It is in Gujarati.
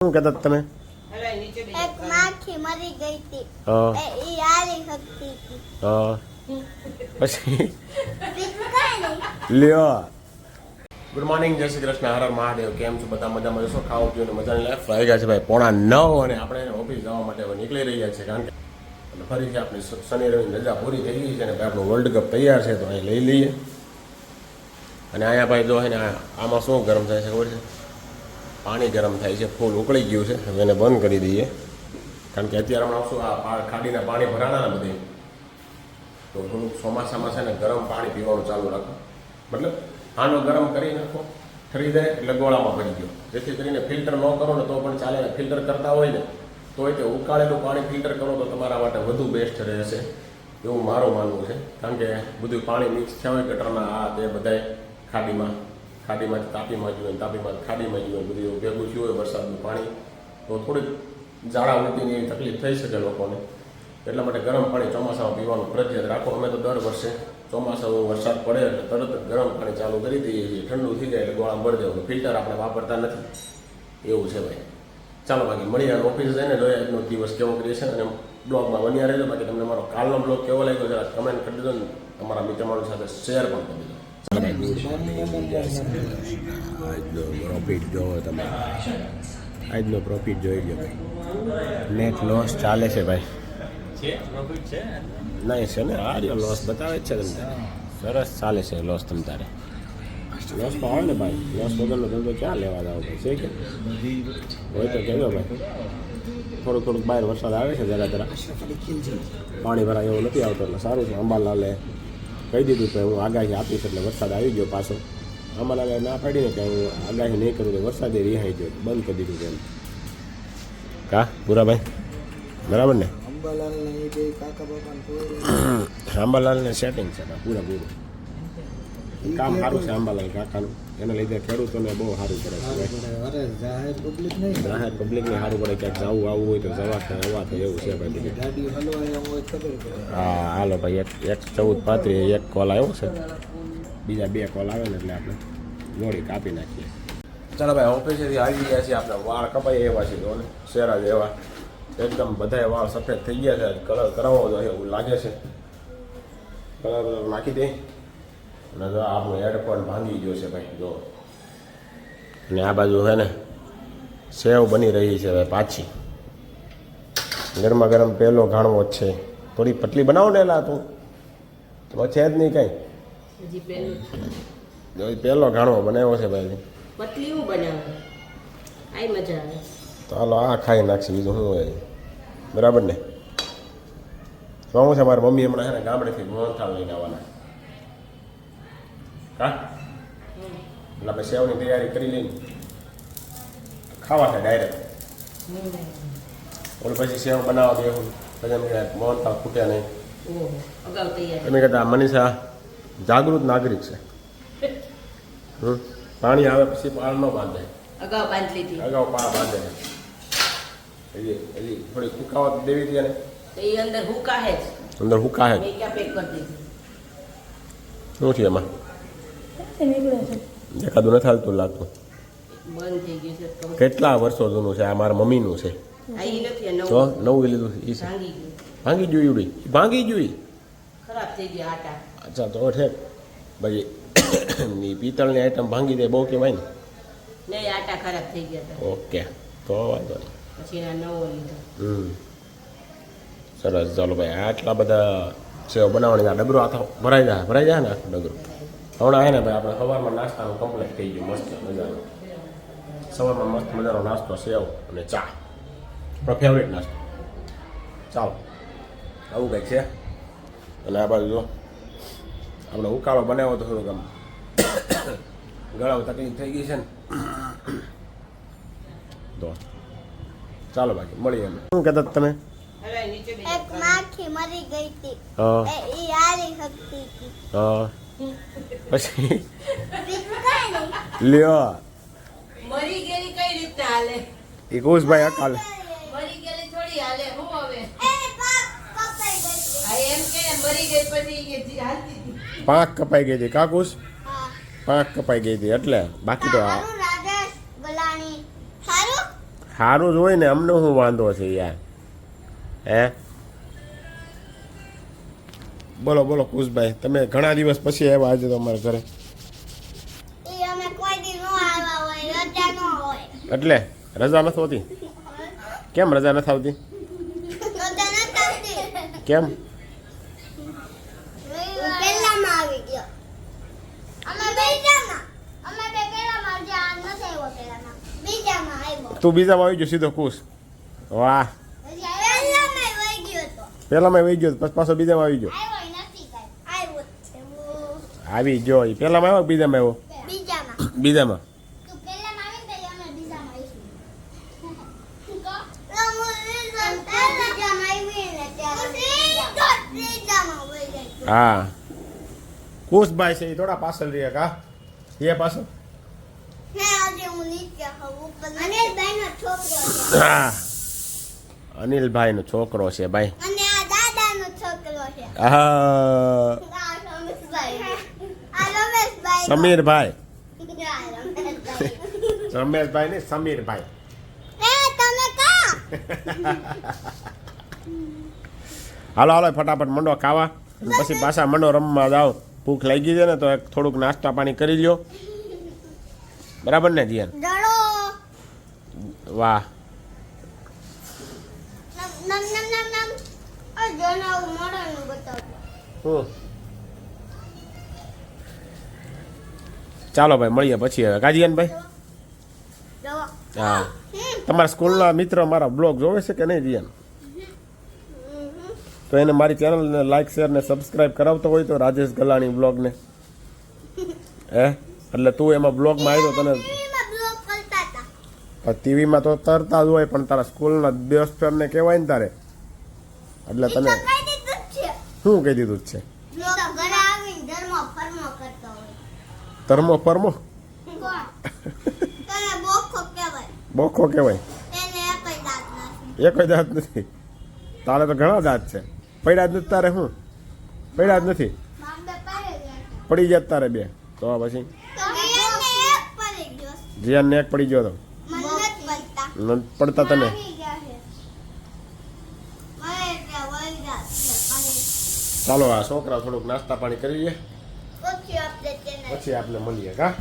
શું કહેતા તમે? એક માખી મરી ગઈ હતી. હા એ આલી શકતી હતી. હા પછી બીજું કાંઈ નહીં. લ્યો. ગુડ મોર્નિંગ, જય શ્રી કૃષ્ણ, હર હર મહાદેવ. કેમ છો બધા? મજામાં જશો? ખાવા પીવાનું મજાની લાઈફ આવી ગયા છે ભાઈ 8:09 અને આપણે ઓફિસ જવા માટે હવે નીકળી રહ્યા છીએ. કારણ કે ફરીથી આપણી શનિ રવિની રજા પૂરી થઈ ગઈ છે અને આપણો વર્લ્ડ કપ તૈયાર છે તો અહીં લઈ લઈએ. અને અહીંયા ભાઈ જો છે ને આમાં શું ગરમ થાય છે ખબર છે? પાણી ગરમ થાય છે, ફૂલ ઉકળી ગયું છે. હવે એને બંધ કરી દઈએ કારણ કે અત્યારે હમણાં શું આ ખાડીના પાણી ભરાણા બધે, તો થોડુંક ચોમાસામાં છે ને ગરમ પાણી પીવાનું ચાલુ રાખો. મતલબ હાંડો ગરમ કરી નાખો, ઠરી જાય એટલે ગોળામાં ભરી ગયો, જેથી કરીને ફિલ્ટર ન કરો ને તો પણ ચાલે. ફિલ્ટર કરતા હોય ને તો તે ઉકાળેલું પાણી ફિલ્ટર કરો તો તમારા માટે વધુ બેસ્ટ રહેશે એવું મારું માનવું છે. કારણ કે બધું પાણી મિક્સ થયા હોય ગટરના આ તે બધાય ખાડીમાં તાપીમાં જોઈએ, તાપીમાં ખાડીમાં જોઈએ, બધું એવું ભેગું થયું હોય વરસાદનું પાણી, તો થોડીક ઝાડા ઉલટીની એવી તકલીફ થઈ શકે લોકોને. એટલા માટે ગરમ પાણી ચોમાસામાં પીવાનું ફરજિયાત રાખો. અમે તો દર વર્ષે ચોમાસામાં વરસાદ પડે એટલે તરત જ ગરમ પાણી ચાલુ કરી દઈએ છીએ. ઠંડુ થઈ જાય એટલે ગોળામાં ભરી દેવું. ફિલ્ટર આપણે વાપરતા નથી એવું છે ભાઈ. ચાલો બાકી મળીએ ઓફિસ જઈને જોઈએ આજનો દિવસ કેવો કરીએ છે. અને બ્લોગમાં બન્યા રહેજો. બાકી તમને મારો કાલનો બ્લોગ કેવો લાગ્યો જરા કમેન્ટ કરી દેજો ને તમારા મિત્રમાણો સાથે શેર પણ કરી દેજો. આજનો પ્રોફિટ જોવો તમે, આજનો પ્રોફિટ જોઈ લો ભાઈ. નેટ લોસ ચાલે છે ભાઈ. નહીં છે ને આ લોસ બતાવે જ છે તમને. સરસ ચાલે છે લોસ. તમ તારે લોસ તો આવે ને ભાઈ. લોસ વગરનો ધંધો ક્યાં લેવા જાવ ભાઈ? છે કે હોય તો કહેજો ભાઈ. થોડુંક બહાર વરસાદ આવે છે જરા પાણી ભરાય એવું નથી આવતો એટલે સારું છે. અંબાલાલે કહી દીધું કે હું આગાહી આપીશ એટલે વરસાદ આવી ગયો પાછો. અંબાલાલે ના પાડીને કે હું આગાહી નહીં કરું તો વરસાદે રિહાઈ ગયો, બંધ કરી દીધું એમ. કા પૂરાભાઈ બરાબર ને? અંબાલાલને સેટિંગ છે પૂરું કામ સારું છે અંબાલાલ કાકાનું. એના લીધે ખેડૂતોને બહુ સારું પડે છે. જાહેર પબ્લિકને સારું પડે. ક્યાંક જવું આવવું હોય તો જવા તો એવું છે ભાઈ. હા હાલો ભાઈ, એક 14:35 એક કોલ આવ્યો છે. બીજા 2 કોલ આવે ને એટલે આપણે જોડી કાપી નાખીએ. ચાલો ભાઈ, ઓફિસેથી આવી ગયા છીએ. આપણે વાળ કપાઈ એવા છે તો શેરા જેવા એકદમ બધા વાળ સફેદ થઈ ગયા છે. કલર કરાવવો જોઈએ એવું લાગે છે. કલર નાખી દે. અને જો આપણું હેડફોન ભાંગી ગયો છે ભાઈ જો. અને આ બાજુ છે ને સેવ બની રહી છે ભાઈ પાછી. ગરમા ગરમ પહેલો ઘાણવો જ છે. થોડી પતલી બનાવો ને એલા તું તો છે જ નહીં કાંઈ. પહેલો ઘાણવો બનાવ્યો છે ભાઈ. પતલી હું બનાવું આઈ મજા આવે તો હાલો આ ખાઈ નાખશે. બીજું શું હોય? બરાબર ને? શું છે મારી મમ્મી હમણાં છે ને ગામડેથી મોહનથાળ લઈને આવવાના. હા એટલે આપણે સેવની તૈયારી કરી લઈને ખાવા છે ડાયરેક્ટ. ઓલું પછી સેવ બનાવવા દેવું પછી એમ મોહનથાળ ખૂટ્યા નહીં. અગાઉ તૈયાર એમ કહેતા મનીષા જાગૃત નાગરિક છે. પાણી આવે પછી પાળ ન બાંધે. અગાઉ બાંધી લીધી. અગાઉ પાળ બાંધે. હજી થોડી ફૂકાવા દેવી હતી ને તો એ અંદર હુકા હે જ. અંદર હુકા હે મેં ક્યાં પેક કરી દીધી. શું છે એમાં? દેખાતું નથી હાલતું લાગતું. બંધ થઈ ગયું છે તો કેટલા વર્ષો જૂનું છે? આ મારા મમ્મીનું છે. આ ઈ નથી આ તો નવું નવું લીધું છે. ભાંગી ભાંગી ગયું જોઈ ભાંગી જોઈ. ખરાબ થઈ ગયા આટા. અચ્છા તો ઠેક ભાઈ પિત્તળની આઈટમ ભાંગી દે બહુ કહેવાય ને. નહીં આટા ખરાબ થઈ ગયા હતા ઓકે તો વાંધો નહીં. પછી આ નવો લીધો. સરસ. ચાલો ભાઈ, આટલા બધા સેવ બનાવવાની આ ડગરો આખો ભરાઈ જાય ને આખો ડગરો. હમણાં આવે ને ભાઈ આપણે સવારમાં નાસ્તાનું કમ્પ્લીટ થઈ ગયું. મસ્ત મજાનો સવારમાં મસ્ત મજાનો નાસ્તો સેવ અને ચા. આપણો ફેવરેટ નાસ્તો. ચાલો આવું કંઈક છે. અને આ બાજુ જો આપણે ઉકાળો બનાવ્યો તો થોડુંક આમ ગળામાં તકલીફ થઈ ગઈ છે ને તો ચાલો બાકી મળીએ અમે. શું કહેતા તમે? હવે નીચે એક માખી મરી ગઈ હતી. હા એ આલી શકતી હતી. હા પછી બીજું કાંઈ નહીં. લ્યો. મરી ગયેલી કઈ રીતના હાલે? એ કુશભાઈ અકાલે મરી ગયેલી થોડી હાલે. હું હવે એ પાક કપાઈ ગઈ હતી. આ એમ કે મરી ગઈ પછી કે હાલતી હતી. પાંખ કપાઈ ગઈ હતી. કાકુશ હા પાંખ કપાઈ ગઈ હતી એટલે બાકી તો હારું રાજેશ ગલાણી. હારું સારું જ હોય ને, અમને શું વાંધો છે યાર. હે બોલો બોલો કુશભાઈ, તમે ઘણા દિવસ પછી આવ્યા આજે તો અમારા ઘરે. ઈ અમે કોઈ દી નો આવ્યા હોય, રજા નો હોય. એટલે રજા નથી હોતી? કેમ રજા નથી આવતી? રજા નથી આવતી. કેમ? પહેલામાં આવી ગયો. અમે બીજામાં. અમે બે પહેલામાં જે આ નથી આવ્યો પહેલામાં. બીજામાં આવ્યો. તું બીજામાં આવી ગયો સીધો ખુશ? વાહ. પહેલામાં વહી ગયો તો. પહેલામાં વહી ગયો પછી પાછો બીજામાં આવી ગયો? આવ્યો નથી કાંઈ. આવ્યો જ છે. આવી ગયો. એ પહેલામાં આવ્યો કે બીજામાં આવ્યો? બીજામાં. બીજામાં. તું પહેલામાં આવીને તો અમે બીજામાં આવીશું. હા કુશભાઈ છે એ થોડા પાછળ રહે કા? એ પાછળ. હા અનિલભાઈનો છોકરો છે ભાઈ. અને આ દાદાનો છોકરો છે. હા આ રમેશભાઈ. આ રમેશભાઈ. સમીરભાઈ. આ રમેશભાઈ. રમેશભાઈ ને સમીરભાઈ. એ તમે કા? હાલો હાલો ફટાફટ મંડો ખાવા અને પછી પાછા મંડો રમવા જાઓ. ભૂખ લાગી છે ને તો એક થોડુંક નાસ્તા પાણી કરી લ્યો. બરાબર ને જીયન? ડળો. વાહ. નમ નમ નમ નમ. આ જણાવું મોઢાનું બતાવો. ચાલો ભાઈ મળીએ પછી હવે કાજીયન ભાઈ. જવો. હા તમારા સ્કૂલના મિત્ર મારા બ્લોગ જોવે છે કે નહીં જીયન? તો એને મારી ચેનલને લાઈક શેર ને સબસ્ક્રાઇબ કરાવતો હોય તો રાજેશ ગલાણી બ્લોગને. એટલે તું એમાં બ્લોગમાં આવ્યો તને ટીવીમાં બ્લોગ કરતા હતા. ટીવીમાં તો તરતા જ હોય પણ તારા સ્કૂલના દોસ્ત ફ્રેન્ડને કહેવાય ને તારે એટલે ઈ તો તને કહી દીધું જ છે. શું કહી દીધું જ છે? બ્લોગ તો ઘરે આવીને ધર્મ ફર્મો કરતો હોય. ધર્મો પરમો કોણ? તને બોખો કહેવાય. બોખો કહેવાય? એને એકય દાંત નથી. એ કોઈ દાંત નથી. તારે તો ઘણા દાંત છે. પડ્યા જ નથી તારે? શું પડ્યા જ નથી? મામદે પાડે ગયા છે. પડી ગયા જ તારે બે તો પછી તો એને એક પડી ગયો. જીયાનને એક પડી ગયો તો મને નથી પડતા. નથી પડતા તને? આવી ગયા છે. મને એટલે વળી ગયા છે. ચાલો આ છોકરા થોડુંક નાસ્તા પાણી કરી લઈએ પછી આપણે તેને પછી આપણે મળીએ કા.